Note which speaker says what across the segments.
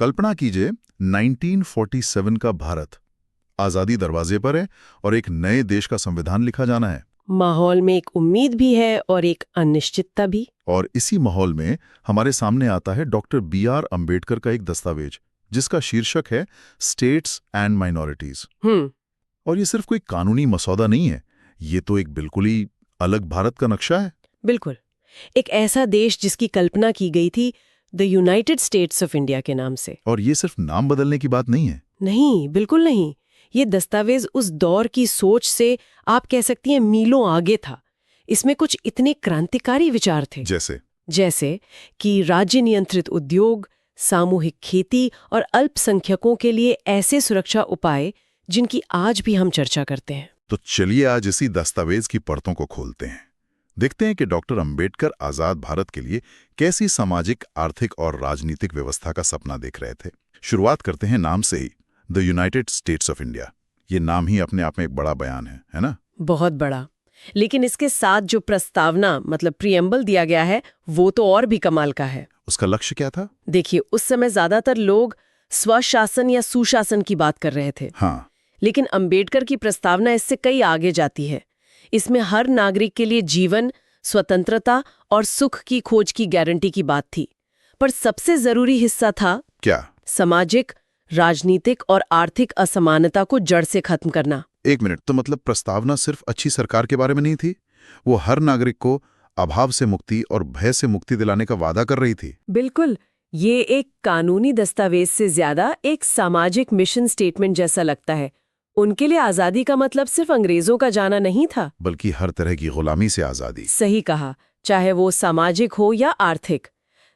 Speaker 1: कल्पना कीजिए 1947 का भारत आजादी दरवाजे पर है और एक नए देश का संविधान लिखा जाना है।
Speaker 2: माहौल में एक उम्मीद भी है और एक अनिश्चितता भी।
Speaker 1: और इसी माहौल में हमारे सामने आता है डॉक्टर B.R. अंबेडकर का एक दस्तावेज जिसका शीर्षक है स्टेट्स एंड माइनॉरिटीज। और ये सिर्फ कोई कानूनी मसौदा नहीं है, ये तो एक बिल्कुल ही अलग भारत का नक्शा है।
Speaker 2: बिल्कुल, एक ऐसा देश जिसकी कल्पना की गई थी the United States of India के नाम से।
Speaker 1: और ये सिर्फ नाम बदलने की बात नहीं है।
Speaker 2: नहीं, बिल्कुल नहीं। ये दस्तावेज उस दौर की सोच से आप कह सकती हैं मीलों आगे था। इसमें कुछ इतने क्रांतिकारी विचार थे जैसे कि राज्य नियंत्रित उद्योग, सामूहिक खेती और अल्पसंख्यकों के लिए ऐसे सुरक्षा उपाय जिनकी आज भी हम चर्चा करते हैं।
Speaker 1: तो चलिए आज इसी दस्तावेज की परतों को खोलते हैं। देखते हैं कि डॉक्टर अंबेडकर आजाद भारत के लिए कैसी सामाजिक, आर्थिक और राजनीतिक व्यवस्था का सपना देख रहे थे। शुरुआत करते हैं नाम से ही, the United States of India. ये नाम ही अपने आप में एक बड़ा बयान है ना?
Speaker 2: बहुत बड़ा। लेकिन इसके साथ जो प्रस्तावना मतलब प्रीएम्बल दिया गया है वो तो और भी कमाल का है।
Speaker 1: उसका लक्ष्य क्या था?
Speaker 2: देखिए, उस समय ज्यादातर लोग स्वशासन या सुशासन की बात कर रहे थे।
Speaker 1: हाँ।
Speaker 2: लेकिन अंबेडकर की प्रस्तावना इससे कई आगे जाती है। इसमें हर नागरिक के लिए जीवन, स्वतंत्रता और सुख की खोज की गारंटी की बात थी। पर सबसे जरूरी हिस्सा था
Speaker 1: क्या?
Speaker 2: सामाजिक, राजनीतिक और आर्थिक असमानता को जड़ से खत्म करना।
Speaker 1: एक मिनट, तो मतलब प्रस्तावना सिर्फ अच्छी सरकार के बारे में नहीं थी, वो हर नागरिक को अभाव से मुक्ति और भय से मुक्ति दिलाने का वादा कर रही थी।
Speaker 2: बिल्कुल, ये एक कानूनी दस्तावेज से ज्यादा एक सामाजिक मिशन स्टेटमेंट जैसा लगता है। उनके लिए आजादी का मतलब सिर्फ अंग्रेजों का जाना नहीं था,
Speaker 1: बल्कि हर तरह की गुलामी से आजादी।
Speaker 2: सही कहा, चाहे वो सामाजिक हो या आर्थिक।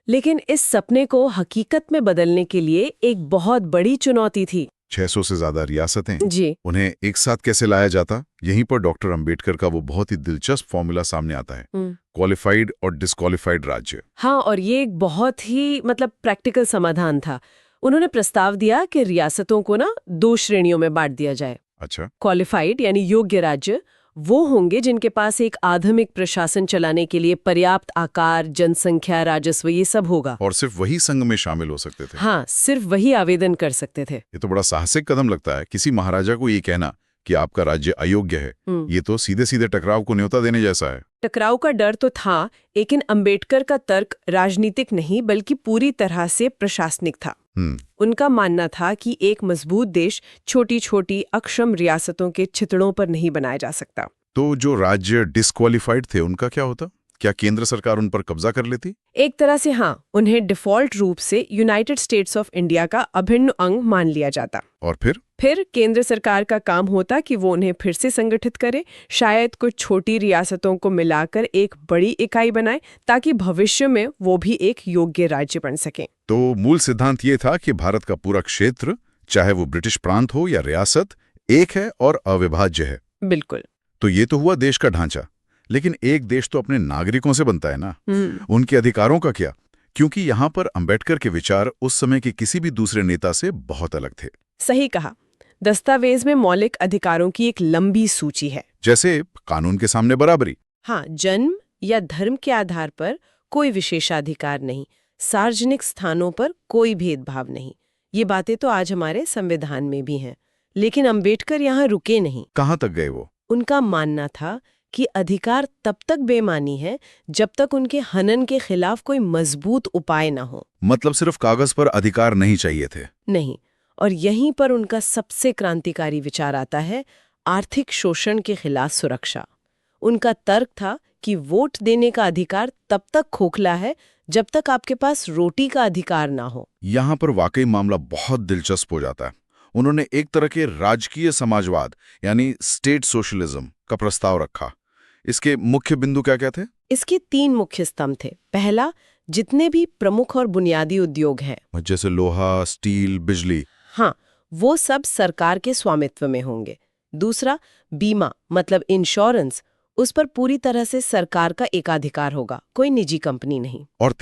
Speaker 2: लेकिन इस सपने को हकीकत में बदलने के लिए एक बहुत बड़ी चुनौती थी।
Speaker 1: 600 से ज्यादा रियासतें,
Speaker 2: जी,
Speaker 1: उन्हें एक साथ कैसे लाया जाता? यहीं पर डॉक्टर अंबेडकर का वो बहुत ही दिलचस्प फॉर्मूला सामने आता है, क्वालिफाइड और डिस्क्वालिफाइड राज्य।
Speaker 2: हाँ, और ये एक बहुत ही प्रैक्टिकल समाधान था। उन्होंने प्रस्ताव दिया कि रियासतों को ना 2 श्रेणियों में बांट दिया जाए।
Speaker 1: अच्छा।
Speaker 2: क्वालिफाइड यानी योग्य राज्य वो होंगे जिनके पास एक आधुनिक प्रशासन चलाने के लिए पर्याप्त आकार, जनसंख्या, राजस्व ये सब होगा।
Speaker 1: और सिर्फ वही संघ में शामिल हो सकते थे।
Speaker 2: हाँ, सिर्फ वही आवेदन कर सकते थे।
Speaker 1: ये तो बड़ा साहसिक कदम लगता है। किसी महाराजा को ये कहना कि आपका राज्य अयोग्य है, ये तो सीधे सीधे टकराव को न्योता देने जैसा है।
Speaker 2: टकराव का डर तो था, लेकिन अंबेडकर का तर्क राजनीतिक नहीं बल्कि पूरी तरह से प्रशासनिक था। उनका मानना था कि एक मजबूत देश छोटी छोटी अक्षम रियासतों के छितड़ों पर नहीं बनाया जा सकता।
Speaker 1: तो जो राज्य डिस्क्वालिफाइड थे उनका क्या होता? क्या केंद्र सरकार उन पर कब्जा कर लेती?
Speaker 2: एक तरह से हाँ, उन्हें डिफॉल्ट रूप से यूनाइटेड स्टेट्स ऑफ इंडिया का अभिन्न अंग मान लिया जाता।
Speaker 1: और फिर
Speaker 2: केंद्र सरकार का काम होता कि वो उन्हें फिर से संगठित करे, शायद कुछ छोटी रियासतों को मिलाकर एक बड़ी इकाई बनाए ताकि भविष्य में वो भी एक योग्य राज्य बन सके।
Speaker 1: तो मूल सिद्धांत ये था कि भारत का पूरा क्षेत्र, चाहे वो ब्रिटिश प्रांत हो या रियासत, एक है और अविभाज्य है।
Speaker 2: बिल्कुल।
Speaker 1: तो ये तो हुआ देश का ढांचा, लेकिन एक देश तो अपने नागरिकों से बनता है ना। उनके अधिकारों का क्या? क्योंकि यहाँ पर अंबेडकर के विचार उस समय के किसी भी दूसरे नेता से बहुत अलग थे।
Speaker 2: सही कहा। दस्तावेज में मौलिक अधिकारों की एक लंबी सूची है,
Speaker 1: जैसे कानून के सामने बराबरी।
Speaker 2: हाँ, जन्म या धर्म के आधार पर कोई विशेषाधिकार नहीं, सार्वजनिक स्थानों पर कोई भेदभाव नहीं। ये बातें तो आज हमारे संविधान में भी हैं। लेकिन अंबेडकर यहाँ रुके नहीं।
Speaker 1: कहाँ तक गए वो?
Speaker 2: उनका मानना था कि अधिकार तब तक बेमानी है जब तक उनके हनन के खिलाफ कोई मजबूत उपाय न हो।
Speaker 1: मतलब सिर्फ कागज पर अधिकार नहीं चाहिए थे?
Speaker 2: नहीं। और यहीं पर उनका सबसे क्रांतिकारी विचार आता है, आर्थिक शोषण के खिलाफ सुरक्षा। उनका तर्क था कि वोट देने का अधिकार तब तक खोखला है जब तक आपके पास रोटी का अधिकार ना हो।
Speaker 1: यहाँ पर वाकई मामला बहुत दिलचस्प हो जाता है। उन्होंने एक तरह के राजकीय समाजवाद यानी स्टेट सोशलिज्म का प्रस्ताव रखा। इसके मुख्य बिंदु क्या क्या थे?
Speaker 2: इसके 3 मुख्य स्तंभ थे। पहला, जितने भी प्रमुख और बुनियादी उद्योग हैं,
Speaker 1: जैसे लोहा, स्टील, बिजली,
Speaker 2: हाँ, वो सब सरकार के स्वामित्व में होंगे। दूसरा, बीमा मतलब इंश्योरेंस, उस पर पूरी तरह से सरकार का एकाधिकार होगा, कोई निजी कंपनी नहीं।
Speaker 1: और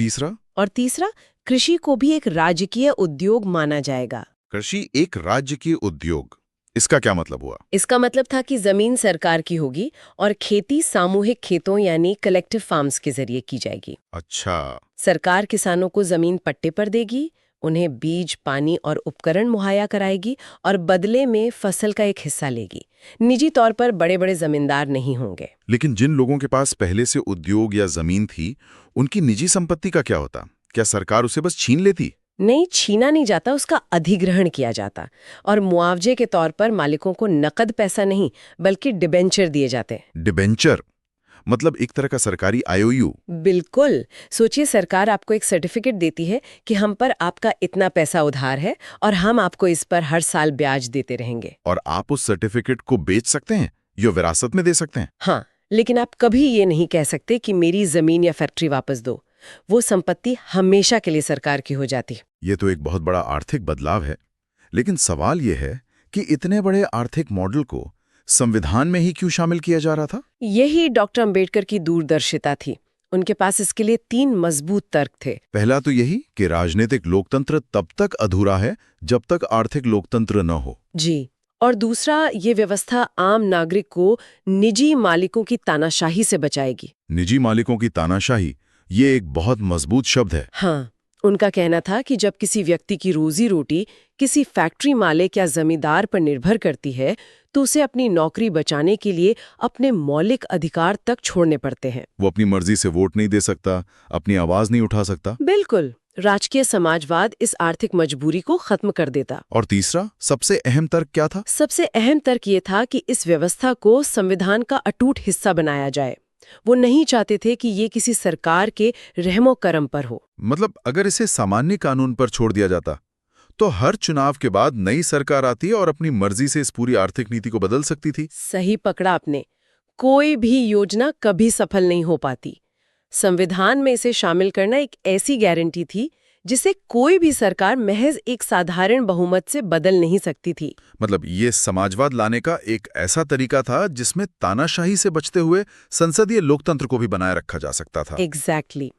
Speaker 1: तीसरा,
Speaker 2: कृषि को भी एक राजकीय उद्योग माना जाएगा।
Speaker 1: कृषि एक राजकीय उद्योग, इसका क्या मतलब हुआ?
Speaker 2: इसका मतलब था कि जमीन सरकार की होगी और खेती सामूहिक खेतों यानी कलेक्टिव फार्म्स के जरिए की जाएगी।
Speaker 1: अच्छा।
Speaker 2: सरकार किसानों को जमीन पट्टे पर देगी, उन्हें बीज, पानी और उपकरण मुहैया कराएगी और बदले में फसल का एक हिस्सा लेगी। निजी तौर पर बड़े बड़े जमींदार नहीं होंगे।
Speaker 1: लेकिन जिन लोगों के पास पहले से उद्योग या जमीन थी, उनकी निजी संपत्ति का क्या होता? क्या सरकार उसे बस छीन लेती?
Speaker 2: नहीं, छीना नहीं जाता, उसका अधिग्रहण किया जाता और मुआवजे के तौर पर मालिकों को नकद पैसा नहीं बल्कि डिबेंचर दिए जाते।
Speaker 1: डिबेंचर मतलब एक तरह का सरकारी IOU?
Speaker 2: बिल्कुल। सोचिए, सरकार आपको एक सर्टिफिकेट देती है कि हम पर आपका इतना पैसा उधार है और हम आपको इस पर हर साल ब्याज देते रहेंगे।
Speaker 1: और आप उस सर्टिफिकेट को बेच सकते हैं या विरासत में दे सकते हैं?
Speaker 2: हाँ, लेकिन आप कभी ये नहीं कह सकते कि मेरी जमीन या फैक्ट्री वापस दो। वो संपत्ति हमेशा के लिए सरकार की हो जाती।
Speaker 1: ये तो एक बहुत बड़ा आर्थिक बदलाव है। लेकिन सवाल ये है कि इतने बड़े आर्थिक मॉडल को संविधान में ही क्यों शामिल किया जा रहा था?
Speaker 2: यही डॉक्टर अंबेडकर की दूरदर्शिता थी। उनके पास इसके लिए 3 मजबूत तर्क थे।
Speaker 1: पहला तो यही कि राजनीतिक लोकतंत्र तब तक अधूरा है जब तक आर्थिक लोकतंत्र न हो।
Speaker 2: जी। और दूसरा, ये व्यवस्था आम नागरिक को निजी मालिकों की तानाशाही से बचाएगी।
Speaker 1: निजी मालिकों की तानाशाही, ये एक बहुत मजबूत शब्द है।
Speaker 2: हाँ, उनका कहना था कि जब किसी व्यक्ति की रोजी रोटी किसी फैक्ट्री मालिक या जमींदार पर निर्भर करती है तो उसे अपनी नौकरी बचाने के लिए अपने मौलिक अधिकार तक छोड़ने पड़ते हैं।
Speaker 1: वो अपनी मर्जी से वोट नहीं दे सकता, अपनी आवाज नहीं उठा सकता।
Speaker 2: बिल्कुल। राजकीय समाजवाद इस आर्थिक मजबूरी को खत्म कर देता।
Speaker 1: और तीसरा, सबसे अहम तर्क क्या था?
Speaker 2: सबसे अहम तर्क ये था कि इस व्यवस्था को संविधान का अटूट हिस्सा बनाया जाए। वो नहीं चाहते थे कि ये किसी सरकार के रहमो करम पर हो।
Speaker 1: मतलब अगर इसे सामान्य कानून पर छोड़ दिया जाता तो हर चुनाव के बाद नई सरकार आती और अपनी मर्जी से इस पूरी आर्थिक नीति को बदल सकती थी।
Speaker 2: सही पकड़ा आपने। कोई भी योजना कभी सफल नहीं हो पाती। संविधान में इसे शामिल करना एक ऐसी गारंटी थी जिसे कोई भी सरकार महज एक साधारण बहुमत से बदल नहीं सकती थी।
Speaker 1: मतलब ये समाजवाद लाने का एक ऐसा तरीका था जिसमें तानाशाही से बचते हुए संसदीय लोकतंत्र को भी बनाए रखा जा सकता था।
Speaker 2: एग्जैक्टली।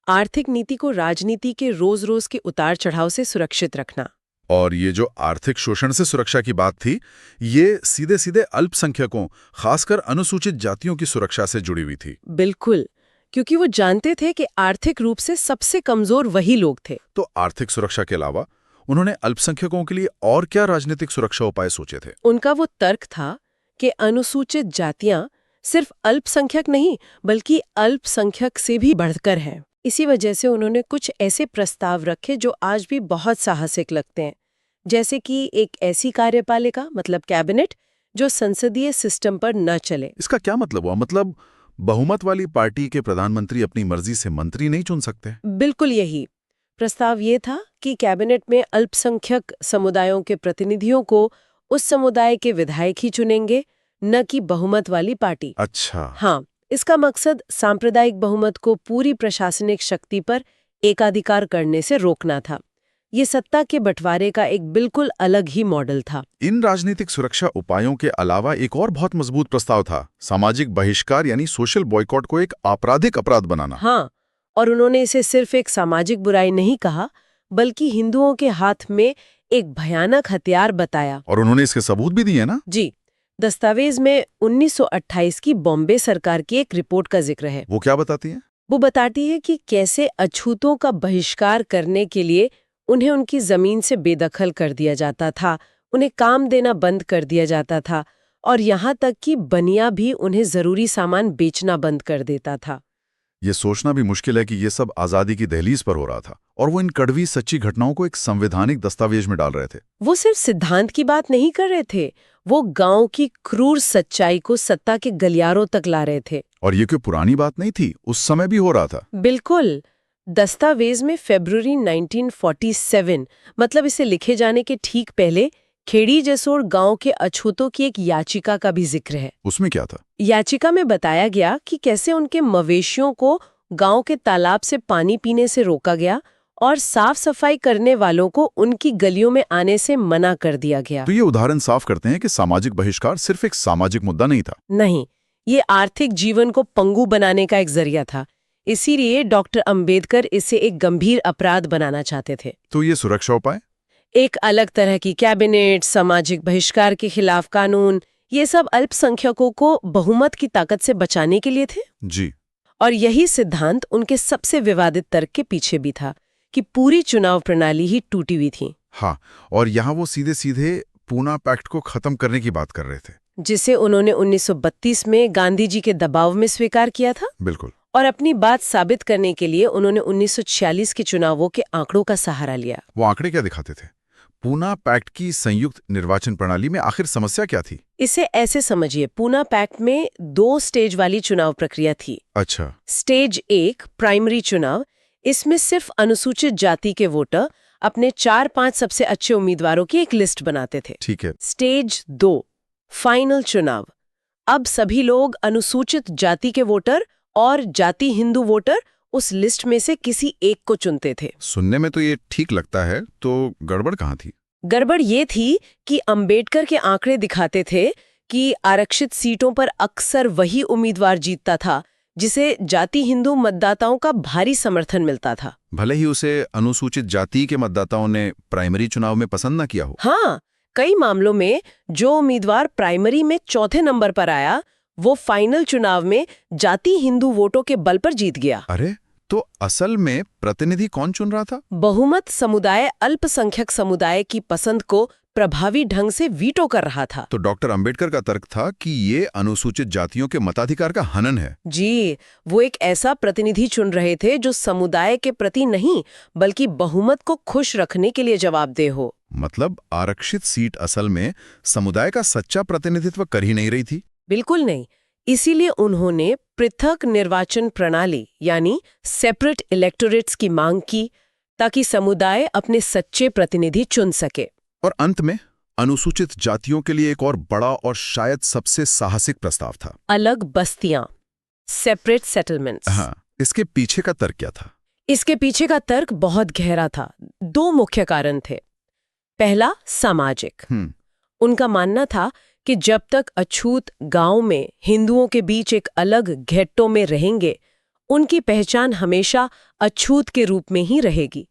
Speaker 2: आर्थिक नीति को राजनीति के रोज रोज के उतार चढ़ाव से सुरक्षित रखना।
Speaker 1: और ये जो आर्थिक शोषण से सुरक्षा की बात थी, ये सीधे सीधे अल्पसंख्यकों, खासकर अनुसूचित जातियों की सुरक्षा से जुड़ी हुई थी।
Speaker 2: बिल्कुल, क्योंकि वो जानते थे कि आर्थिक रूप से सबसे कमजोर वही लोग थे।
Speaker 1: तो आर्थिक सुरक्षा के अलावा उन्होंने अल्पसंख्यकों के लिए और क्या राजनीतिक सुरक्षा उपाय सोचे थे?
Speaker 2: उनका वो तर्क था कि अनुसूचित जातियां सिर्फ अल्पसंख्यक नहीं बल्कि अल्पसंख्यक से भी बढ़कर हैं। इसी वजह से उन्होंने कुछ ऐसे प्रस्ताव रखे जो आज भी बहुत साहसिक लगते हैं, जैसे कि एक ऐसी कार्यपालिका मतलब कैबिनेट जो संसदीय सिस्टम पर न चले।
Speaker 1: इसका क्या मतलब हुआ? मतलब बहुमत वाली पार्टी के प्रधानमंत्री अपनी मर्जी से मंत्री नहीं चुन सकते?
Speaker 2: बिल्कुल यही प्रस्ताव ये था कि कैबिनेट में अल्पसंख्यक समुदायों के प्रतिनिधियों को उस समुदाय के विधायक ही चुनेंगे, न कि बहुमत वाली पार्टी।
Speaker 1: अच्छा।
Speaker 2: हाँ, इसका मकसद सांप्रदायिक बहुमत को पूरी प्रशासनिक शक्ति पर एकाधिकार करने से रोकना था। ये सत्ता के बंटवारे का एक बिल्कुल अलग ही मॉडल था।
Speaker 1: इन राजनीतिक सुरक्षा उपायों के अलावा एक और बहुत मजबूत प्रस्ताव था, सामाजिक बहिष्कार यानी सोशल बॉयकॉट को एक आपराधिक अपराध बनाना।
Speaker 2: हाँ, और उन्होंने इसे सिर्फ एक सामाजिक बुराई नहीं कहा बल्कि हिंदुओं के हाथ में एक भयानक हथियार बताया।
Speaker 1: और उन्होंने इसके सबूत भी दिए ना?
Speaker 2: जी। दस्तावेज में 1928 की बॉम्बे सरकार की एक रिपोर्ट का जिक्र है।
Speaker 1: वो क्या बताती है?
Speaker 2: वो बताती है कि कैसे अछूतों का बहिष्कार करने के लिए उन्हें उनकी जमीन से बेदखल कर दिया जाता था, उन्हें काम देना बंद कर दिया जाता था और यहाँ तक कि बनिया भी उन्हें जरूरी सामान बेचना बंद कर देता था।
Speaker 1: ये सोचना भी मुश्किल है कि ये सब आजादी की दहलीज पर हो रहा था और वो इन कड़वी सच्ची घटनाओं को एक संवैधानिक दस्तावेज में डाल रहे थे।
Speaker 2: वो सिर्फ सिद्धांत की बात नहीं कर रहे थे, वो गांव की क्रूर सच्चाई को सत्ता के गलियारों तक ला रहे थे। और
Speaker 1: ये कोई पुरानी बात नहीं थी, उस समय भी हो रहा था।
Speaker 2: बिल्कुल। दस्तावेज में फरवरी 1947 मतलब इसे लिखे जाने के ठीक पहले खेड़ी जसोड़ गांव के अछूतों की एक याचिका का भी जिक्र है।
Speaker 1: उसमें क्या था?
Speaker 2: याचिका में बताया गया कि कैसे उनके मवेशियों को गांव के तालाब से पानी पीने से रोका गया और साफ सफाई करने वालों को उनकी गलियों में आने से मना कर दिया गया।
Speaker 1: तो ये उदाहरण साफ करते हैं कि सामाजिक बहिष्कार सिर्फ एक सामाजिक मुद्दा नहीं था।
Speaker 2: नहीं, ये आर्थिक जीवन को पंगु बनाने का एक जरिया था। इसीलिए डॉक्टर अंबेडकर इसे एक गंभीर अपराध बनाना चाहते थे।
Speaker 1: तो ये सुरक्षा उपाय,
Speaker 2: एक अलग तरह की कैबिनेट, सामाजिक बहिष्कार के खिलाफ कानून, ये सब अल्पसंख्यकों को बहुमत की ताकत से बचाने के लिए थे।
Speaker 1: जी।
Speaker 2: और यही सिद्धांत उनके सबसे विवादित तर्क के पीछे भी था, कि पूरी चुनाव प्रणाली ही टूटी हुई थी,
Speaker 1: हाँ, और यहाँ वो सीधे सीधे पूना पैक्ट को खत्म करने की बात कर रहे थे,
Speaker 2: जिसे उन्होंने 1932 में गांधी जी के दबाव में स्वीकार किया था।
Speaker 1: बिल्कुल।
Speaker 2: और अपनी बात साबित करने के लिए उन्होंने 1946 के चुनावों के आंकड़ों का सहारा लिया।
Speaker 1: वो आंकड़े क्या दिखाते थे? पूना पैक्ट की संयुक्त निर्वाचन प्रणाली में आखिर समस्या क्या थी?
Speaker 2: इसे ऐसे समझिए, पूना पैक्ट में 2 स्टेज वाली चुनाव प्रक्रिया थी।
Speaker 1: अच्छा।
Speaker 2: स्टेज 1 प्राइमरी चुनाव, इसमें सिर्फ अनुसूचित जाति के वोटर अपने 4-5 सबसे अच्छे उम्मीदवारों की एक लिस्ट बनाते थे।
Speaker 1: ठीक है।
Speaker 2: स्टेज 2 फाइनल चुनाव, अब सभी लोग अनुसूचित जाति के वोटर और जाति हिंदू वोटर उस लिस्ट में से किसी एक को चुनते थे।
Speaker 1: सुनने में तो ये ठीक लगता है, तो गड़बड़ कहाँ थी?
Speaker 2: गड़बड़ ये थी कि अंबेडकर के आंकड़े दिखाते थे कि आरक्षित सीटों पर अक्सर वही उम्मीदवार जीतता था जिसे जाति हिंदू मतदाताओं का भारी समर्थन मिलता था,
Speaker 1: भले ही उसे अनुसूचित जाति के मतदाताओं ने प्राइमरी चुनाव में पसंद न किया हो।
Speaker 2: हाँ, कई मामलों में जो उम्मीदवार प्राइमरी में चौथे नंबर पर आया वो फाइनल चुनाव में जाति हिंदू वोटों के बल पर जीत गया।
Speaker 1: अरे, तो असल में प्रतिनिधि कौन चुन रहा था?
Speaker 2: बहुमत समुदाय अल्पसंख्यक समुदाय की पसंद को प्रभावी ढंग से वीटो कर रहा था।
Speaker 1: तो डॉक्टर अंबेडकर का तर्क था कि ये अनुसूचित जातियों के मताधिकार का हनन है।
Speaker 2: जी, वो एक ऐसा प्रतिनिधि चुन रहे थे जो समुदाय के प्रति नहीं बल्कि बहुमत को खुश रखने के लिए जवाबदेह हो।
Speaker 1: मतलब आरक्षित सीट असल में समुदाय का सच्चा प्रतिनिधित्व कर ही नहीं रही थी।
Speaker 2: बिल्कुल नहीं। इसीलिए उन्होंने पृथक निर्वाचन प्रणाली यानी सेपरेट इलेक्टोरेट्स की मांग की ताकि समुदाय अपने सच्चे प्रतिनिधि चुन सके।
Speaker 1: और अंत में अनुसूचित जातियों के लिए एक और बड़ा और शायद सबसे साहसिक प्रस्ताव था,
Speaker 2: अलग बस्तियां, सेपरेट सेटलमेंट्स।
Speaker 1: हाँ, इसके पीछे का तर्क क्या था?
Speaker 2: इसके पीछे का तर्क बहुत गहरा था। 2 मुख्य कारण थे। पहला, सामाजिक। उनका मानना था कि जब तक अछूत गांव में हिंदुओं के बीच एक अलग घेट्टों में रहेंगे, उनकी पहचान हमेशा अछूत के रूप में ही रहेगी।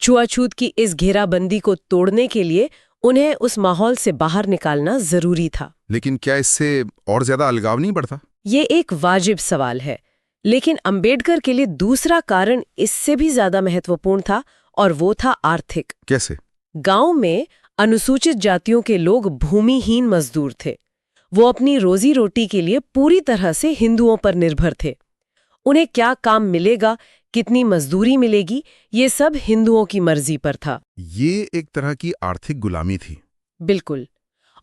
Speaker 2: छुआछूत की इस घेराबंदी को तोड़ने के लिए उन्हें उस माहौल से बाहर निकालना जरूरी था।
Speaker 1: लेकिन क्या इससे और ज्यादा अलगाव नहीं बढ़ता?
Speaker 2: ये एक वाजिब सवाल है, लेकिन अंबेडकर के लिए दूसरा कारण इससे भी ज्यादा महत्वपूर्ण था और वो था आर्थिक।
Speaker 1: कैसे?
Speaker 2: गांव में अनुसूचित जातियों के लोग भूमिहीन मजदूर थे। वो अपनी रोजी रोटी के लिए पूरी तरह से हिंदुओं पर निर्भर थे। उन्हें क्या काम मिलेगा, कितनी मजदूरी मिलेगी, ये सब हिंदुओं की मर्जी पर था।
Speaker 1: ये एक तरह की आर्थिक गुलामी थी।
Speaker 2: बिल्कुल।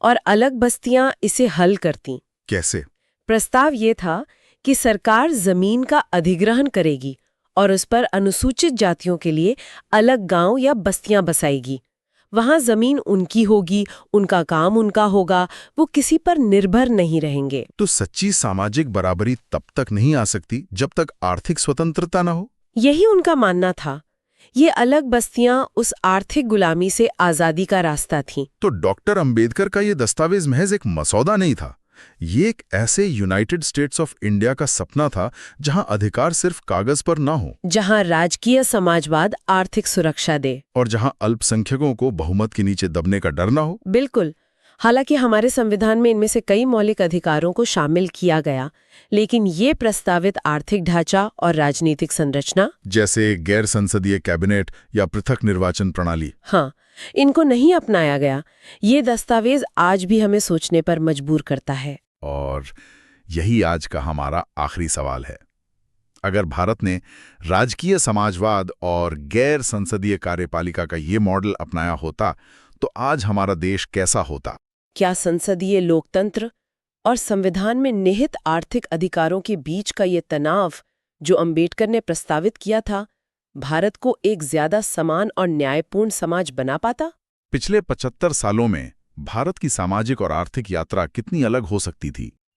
Speaker 2: और अलग बस्तियां इसे हल करती।
Speaker 1: कैसे?
Speaker 2: प्रस्ताव ये था कि सरकार जमीन का अधिग्रहण करेगी और उस पर अनुसूचित जातियों के लिए अलग गांव या बस्तियां बसाएगी। वहां जमीन उनकी होगी, उनका काम उनका होगा, वो किसी पर निर्भर नहीं रहेंगे।
Speaker 1: तो सच्ची सामाजिक बराबरी तब तक नहीं आ सकती जब तक आर्थिक स्वतंत्रता न हो।
Speaker 2: यही उनका मानना था। ये अलग बस्तियां उस आर्थिक गुलामी से आजादी का रास्ता थीं।
Speaker 1: तो डॉक्टर अंबेडकर का ये दस्तावेज महज एक मसौदा नहीं था, ये एक ऐसे यूनाइटेड स्टेट्स ऑफ इंडिया का सपना था जहां अधिकार सिर्फ कागज पर ना हो,
Speaker 2: जहां राजकीय समाजवाद आर्थिक सुरक्षा दे
Speaker 1: और जहां अल्पसंख्यकों को बहुमत के नीचे दबने का डर ना हो।
Speaker 2: बिल्कुल। हालांकि हमारे संविधान में इनमें से कई मौलिक अधिकारों को शामिल किया गया, लेकिन ये प्रस्तावित आर्थिक ढांचा और राजनीतिक संरचना,
Speaker 1: जैसे गैर संसदीय कैबिनेट या पृथक निर्वाचन प्रणाली,
Speaker 2: हाँ, इनको नहीं अपनाया गया। ये दस्तावेज आज भी हमें सोचने पर मजबूर करता है।
Speaker 1: और यही आज का हमारा आखिरी सवाल है। अगर भारत ने राजकीय समाजवाद और गैर संसदीय कार्यपालिका का ये मॉडल अपनाया होता तो आज हमारा देश कैसा होता?
Speaker 2: क्या संसदीय लोकतंत्र और संविधान में निहित आर्थिक अधिकारों के बीच का ये तनाव जो अंबेडकर ने प्रस्तावित किया था, भारत को एक ज्यादा समान और न्यायपूर्ण समाज बना पाता?
Speaker 1: पिछले 75 सालों में भारत की सामाजिक और आर्थिक यात्रा कितनी अलग हो सकती थी?